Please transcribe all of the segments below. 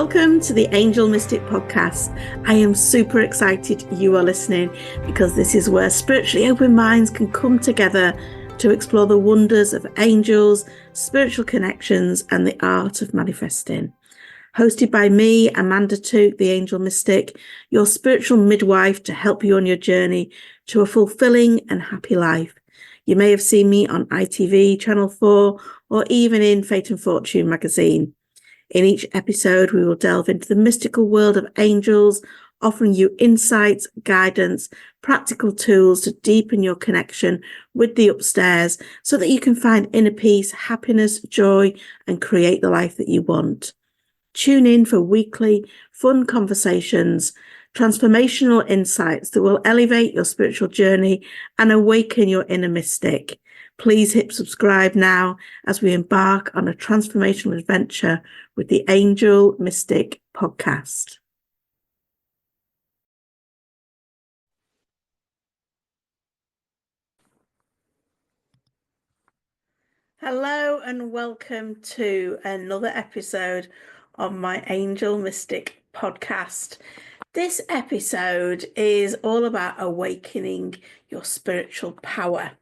Welcome to the Angel Mystic Podcast. I am super excited you are listening because this is where spiritually open minds can come together to explore the wonders of angels, spiritual connections, and the art of manifesting. Hosted by me, Amanda Took, the Angel Mystic, your spiritual midwife to help you on your journey to a fulfilling and happy life. You may have seen me on ITV, Channel 4, or even in Fate and Fortune magazine. In each episode, we will delve into the mystical world of angels, offering you insights, guidance, practical tools to deepen your connection with the upstairs so that you can find inner peace, happiness, joy, and create the life that you want. Tune in for weekly, fun conversations, transformational insights that will elevate your spiritual journey and awaken your inner mystic. Please hit subscribe now as we embark on a transformational adventure with the Angel Mystic Podcast. Hello and welcome to another episode of my Angel Mystic Podcast. This episode is all about awakening your spiritual power.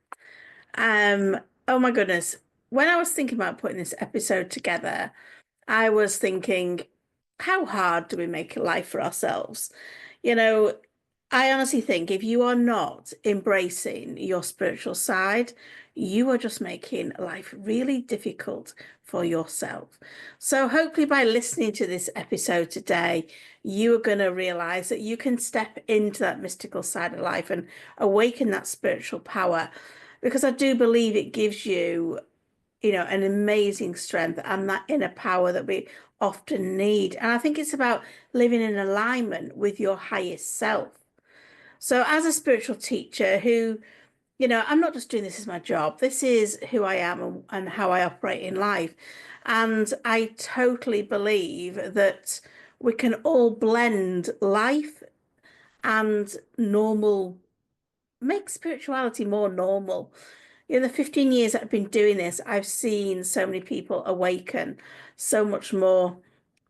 Oh my goodness. When I was thinking about putting this episode together, I was thinking, how hard do we make life for ourselves? You know, I honestly think if you are not embracing your spiritual side, you are just making life really difficult for yourself. So hopefully by listening to this episode today, you are going to realize that you can step into that mystical side of life and awaken that spiritual power, because I do believe it gives you, an amazing strength and that inner power that we often need. And I think it's about living in alignment with your highest self. So as a spiritual teacher who, I'm not just doing this as my job, this is who I am and how I operate in life. And I totally believe that we can all blend life and normal, make spirituality more normal. In the 15 years that I've been doing this, I've seen so many people awaken, so much more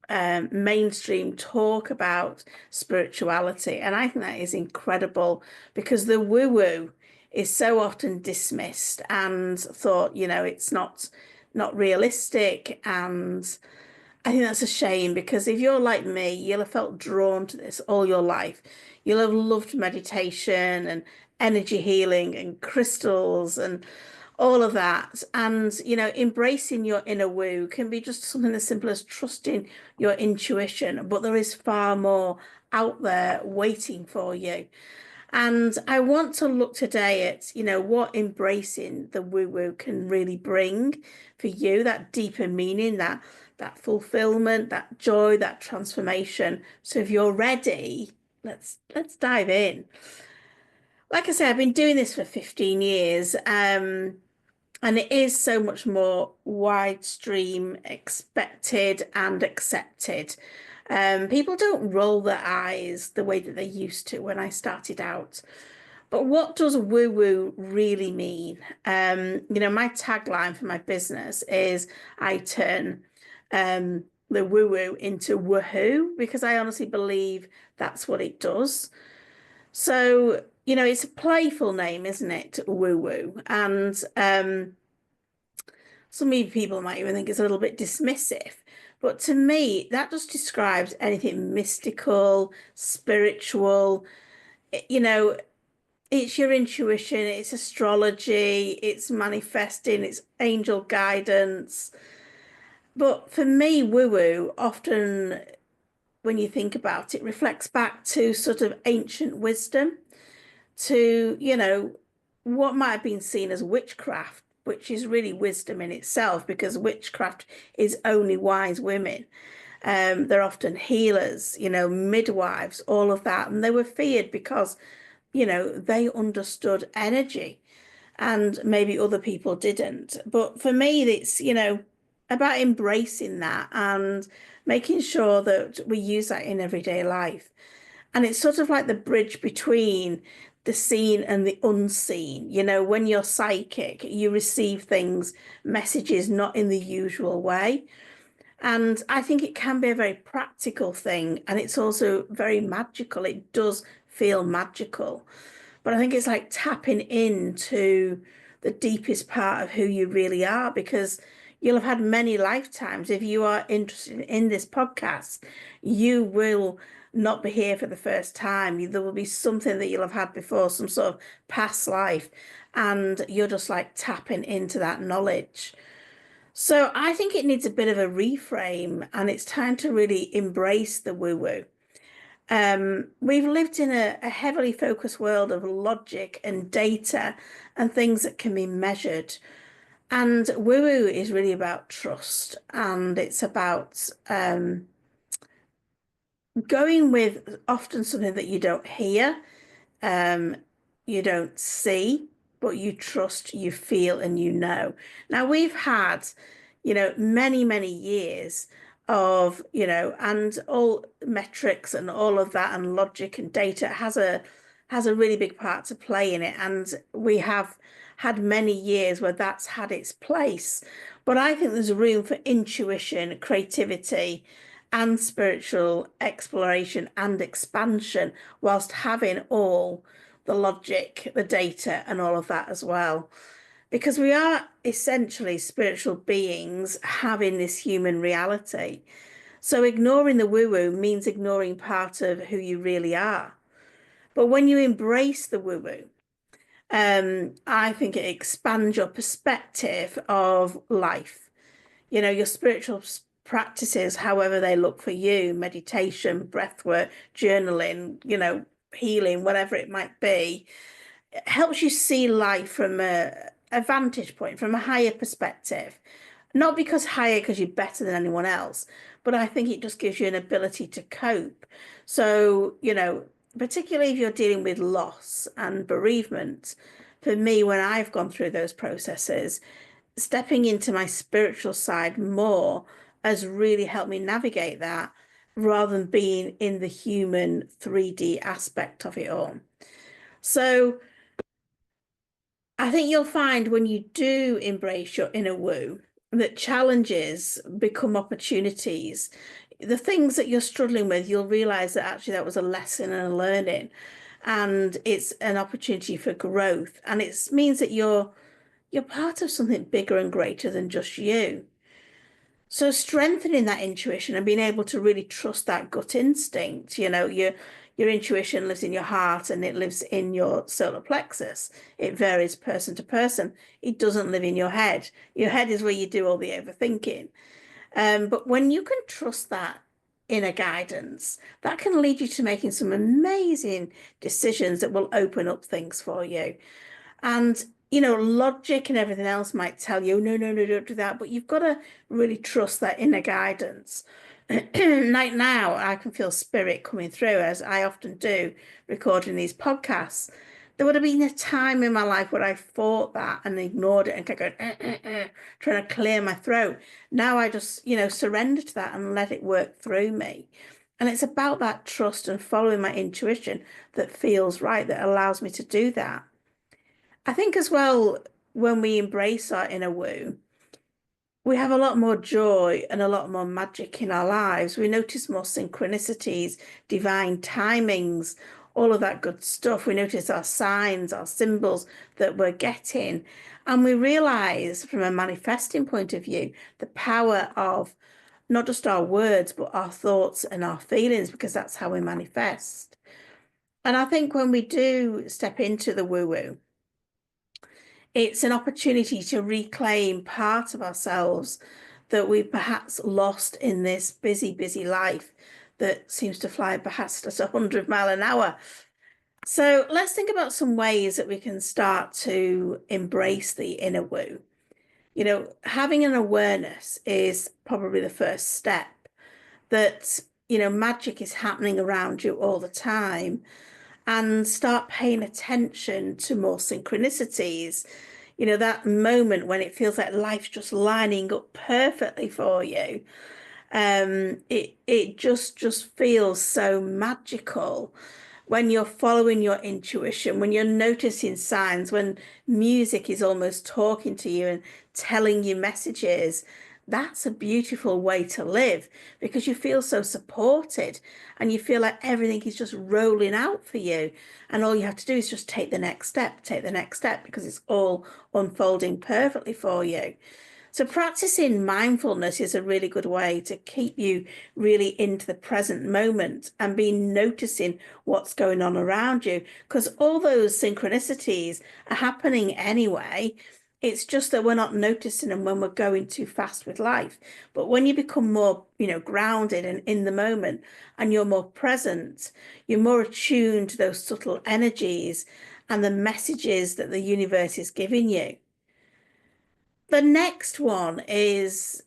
mainstream talk about spirituality. And I think that is incredible because the woo-woo is so often dismissed and thought, it's not realistic. And I think that's a shame, because if you're like me, you'll have felt drawn to this all your life. You'll have loved meditation and energy healing and crystals and all of that. And, embracing your inner woo can be just something as simple as trusting your intuition, but there is far more out there waiting for you. And I want to look today at, what embracing the woo-woo can really bring for you, that deeper meaning, that fulfillment, that joy, that transformation. So if you're ready, let's dive in. Like I said, I've been doing this for 15 years. And it is so much more widestream, expected and accepted. People don't roll their eyes the way that they used to when I started out. But what does woo-woo really mean? My tagline for my business is I turn the woo-woo into woohoo, because I honestly believe that's what it does. So, it's a playful name, isn't it? Woo-woo. And some people might even think it's a little bit dismissive. But to me, that just describes anything mystical, spiritual. It's your intuition, it's astrology, it's manifesting, it's angel guidance. But for me, woo-woo often, when you think about it, reflects back to sort of ancient wisdom, to, what might have been seen as witchcraft, which is really wisdom in itself, because witchcraft is only wise women. They're often healers, midwives, all of that. And they were feared because, they understood energy and maybe other people didn't. But for me, it's, about embracing that and making sure that we use that in everyday life. And it's sort of like the bridge between the seen and the unseen. When you're psychic, you receive things, messages not in the usual way. And I think it can be a very practical thing, and it's also very magical. It does feel magical. But I think it's like tapping into the deepest part of who you really are, because you'll have had many lifetimes. If you are interested in this podcast, you will not be here for the first time. There will be something that you'll have had before, some sort of past life, and you're just like tapping into that knowledge. So I think it needs a bit of a reframe, and it's time to really embrace the woo-woo. We've lived in a heavily focused world of logic and data and things that can be measured. And woo-woo is really about trust, and it's about going with often something that you don't hear, um, you don't see, but you trust, you feel, and you know. Now, we've had, many, many years of, and all metrics and all of that and logic and data has a really big part to play in it. And we have had many years where that's had its place. But I think there's room for intuition, creativity, and spiritual exploration and expansion, whilst having all the logic, the data, and all of that as well. Because we are essentially spiritual beings having this human reality. So ignoring the woo-woo means ignoring part of who you really are. But when you embrace the woo-woo, I think it expands your perspective of life. Your spiritual practices, however they look for you, meditation, breath work, journaling, healing, whatever it might be, it helps you see life from a vantage point, from a higher perspective. Not because higher because you're better than anyone else, but I think it just gives you an ability to cope. So, particularly if you're dealing with loss and bereavement, for me, when I've gone through those processes, stepping into my spiritual side more has really helped me navigate that, rather than being in the human 3D aspect of it all. So I think you'll find when you do embrace your inner woo, that challenges become opportunities. The things that you're struggling with, you'll realize that actually that was a lesson and a learning, and it's an opportunity for growth. And it means that you're part of something bigger and greater than just you. So strengthening that intuition and being able to really trust that gut instinct, your intuition lives in your heart and it lives in your solar plexus. It varies person to person. It doesn't live in your head. Your head is where you do all the overthinking. But when you can trust that inner guidance, that can lead you to making some amazing decisions that will open up things for you. And, logic and everything else might tell you, no, no, no, don't do that. But you've got to really trust that inner guidance. Like now, I can feel spirit coming through, as I often do, recording these podcasts. There would have been a time in my life where I fought that and ignored it and kept going, trying to clear my throat. Now I just, surrender to that and let it work through me. And it's about that trust and following my intuition that feels right, that allows me to do that. I think as well, when we embrace our inner woo, we have a lot more joy and a lot more magic in our lives. We notice more synchronicities, divine timings, all of that good stuff. We notice our signs, our symbols that we're getting. And we realize from a manifesting point of view, the power of not just our words, but our thoughts and our feelings, because that's how we manifest. And I think when we do step into the woo-woo, it's an opportunity to reclaim part of ourselves that we perhaps lost in this busy, busy life that seems to fly past us 100 miles an hour. So let's think about some ways that we can start to embrace the inner woo. Having an awareness is probably the first step, that, magic is happening around you all the time, and start paying attention to more synchronicities. That moment when it feels like life's just lining up perfectly for you. It just feels so magical when you're following your intuition, when you're noticing signs, when music is almost talking to you and telling you messages. that's a beautiful way to live because you feel so supported and you feel like everything is just rolling out for you. And all you have to do is just take the next step, take the next step because it's all unfolding perfectly for you. So practicing mindfulness is a really good way to keep you really into the present moment and be noticing what's going on around you because all those synchronicities are happening anyway. It's just that we're not noticing them when we're going too fast with life. But when you become more, grounded and in the moment and you're more present, you're more attuned to those subtle energies and the messages that the universe is giving you. The next one is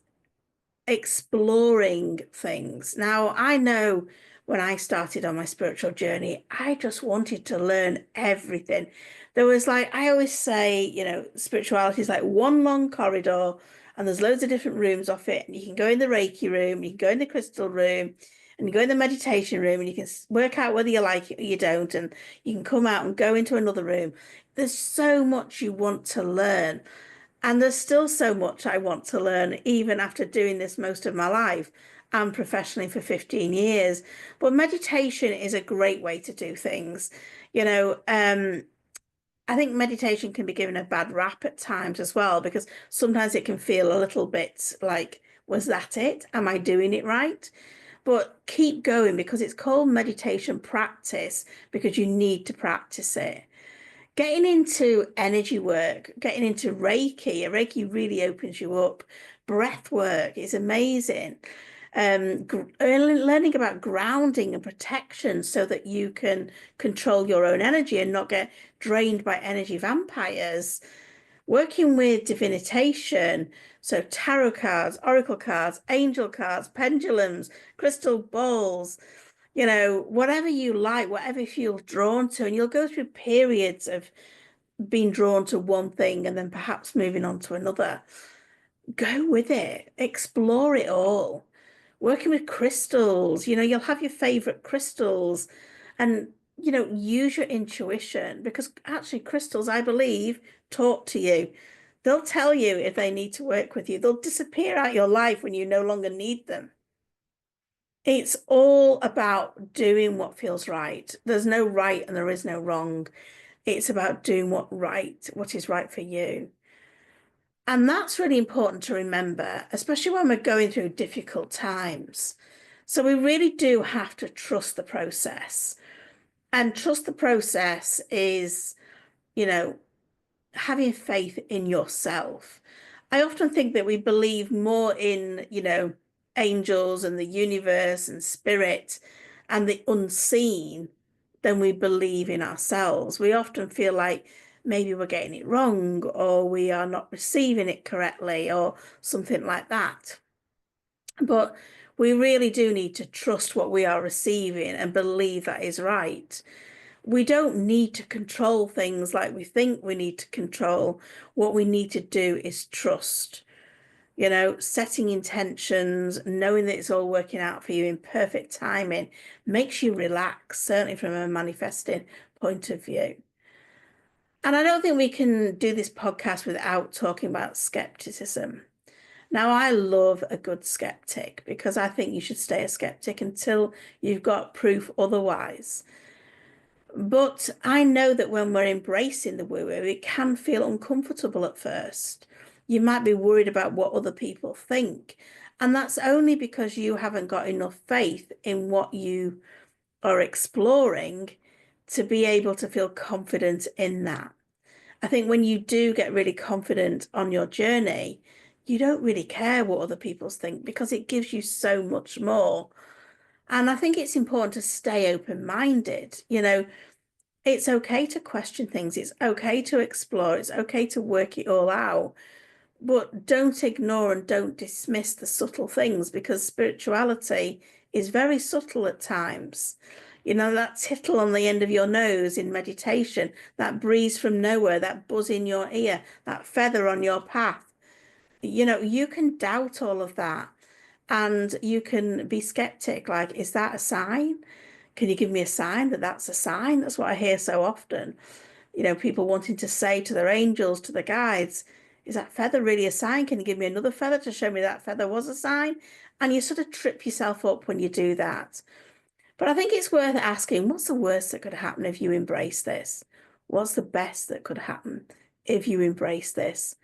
exploring things. Now, I know when I started on my spiritual journey, I just wanted to learn everything. There was I always say, spirituality is like one long corridor and there's loads of different rooms off it. And you can go in the Reiki room, you can go in the crystal room, and you go in the meditation room and you can work out whether you like it or you don't. And you can come out and go into another room. There's so much you want to learn. And there's still so much I want to learn, even after doing this most of my life and professionally for 15 years. But meditation is a great way to do things. I think meditation can be given a bad rap at times as well, because sometimes it can feel a little bit like, was that it? Am I doing it right? But keep going because it's called meditation practice because you need to practice it. Getting into energy work, getting into Reiki really opens you up. Breath work is amazing. Learning about grounding and protection so that you can control your own energy and not get drained by energy vampires. Working with divinitation, so tarot cards, oracle cards, angel cards, pendulums, crystal balls, whatever you like, whatever you feel drawn to, and you'll go through periods of being drawn to one thing and then perhaps moving on to another. Go with it, explore it all. Working with crystals, you'll have your favorite crystals and, use your intuition because actually crystals, I believe, talk to you. They'll tell you if they need to work with you. They'll disappear out your life when you no longer need them. It's all about doing what feels right. There's no right and there is no wrong. It's about doing what is right for you. And that's really important to remember, especially when we're going through difficult times. So we really do have to trust the process. And trust the process is, you know, having faith in yourself. I often think that we believe more in, angels and the universe and spirit and the unseen than we believe in ourselves. We often feel like maybe we're getting it wrong or we are not receiving it correctly or something like that. But we really do need to trust what we are receiving and believe that is right. We don't need to control things like we think we need to control. What we need to do is trust, setting intentions, knowing that it's all working out for you in perfect timing makes you relax, certainly from a manifesting point of view. And I don't think we can do this podcast without talking about skepticism. Now, I love a good skeptic because I think you should stay a skeptic until you've got proof otherwise. But I know that when we're embracing the woo-woo, it can feel uncomfortable at first. You might be worried about what other people think. And that's only because you haven't got enough faith in what you are exploring to be able to feel confident in that. I think when you do get really confident on your journey, you don't really care what other people think because it gives you so much more. And I think it's important to stay open-minded. It's okay to question things. It's okay to explore. It's okay to work it all out. But don't ignore and don't dismiss the subtle things because spirituality is very subtle at times. That tittle on the end of your nose in meditation, that breeze from nowhere, that buzz in your ear, that feather on your path. You can doubt all of that and you can be skeptic. Like, is that a sign? Can you give me a sign that that's a sign? That's what I hear so often. People wanting to say to their angels, to the guides, Is that feather really a sign? Can you give me another feather to show me that feather was a sign? And you sort of trip yourself up when you do that. But I think it's worth asking, what's the worst that could happen if you embrace this? What's the best that could happen if you embrace this?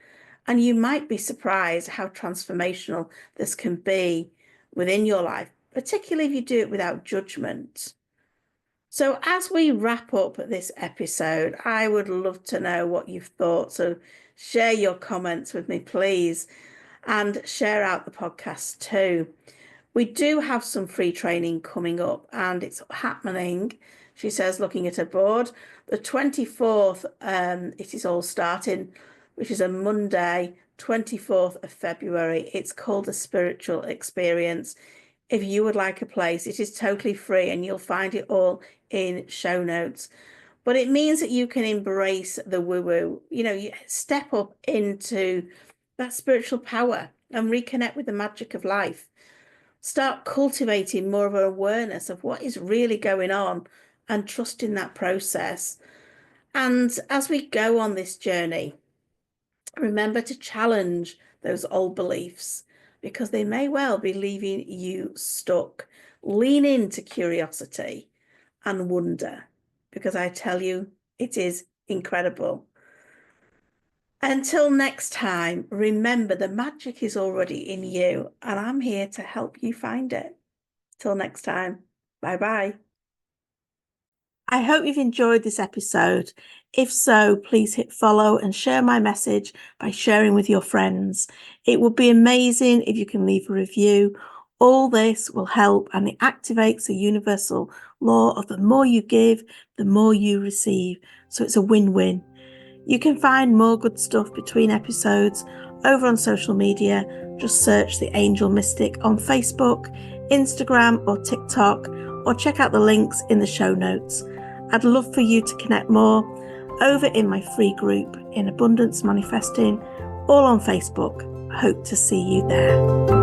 And you might be surprised how transformational this can be within your life, particularly if you do it without judgment. So as we wrap up this episode, I would love to know what you've thought. So share your comments with me, please, and share out the podcast too. We do have some free training coming up, and it's happening, she says, looking at her board. The 24th, it is all starting, which is a Monday, 24th of February. It's called the Spiritual Experience. If you would like a place, it is totally free, and you'll find it all in show notes. But it means that you can embrace the woo-woo. You step up into that spiritual power and reconnect with the magic of life. Start cultivating more of an awareness of what is really going on and trusting that process. And as we go on this journey, remember to challenge those old beliefs, because they may well be leaving you stuck. Lean into curiosity and wonder, because I tell you, it is incredible. Until next time, remember the magic is already in you, and I'm here to help you find it. Till next time, bye-bye. I hope you've enjoyed this episode. If so, please hit follow and share my message by sharing with your friends. It would be amazing if you can leave a review. All this will help, and it activates the universal law of the more you give, the more you receive. So it's a win-win. You can find more good stuff between episodes over on social media. Just search The Angel Mystic on Facebook, Instagram or TikTok, or check out the links in the show notes. I'd love for you to connect more over in my free group in Abundance Manifesting, all on Facebook. Hope to see you there.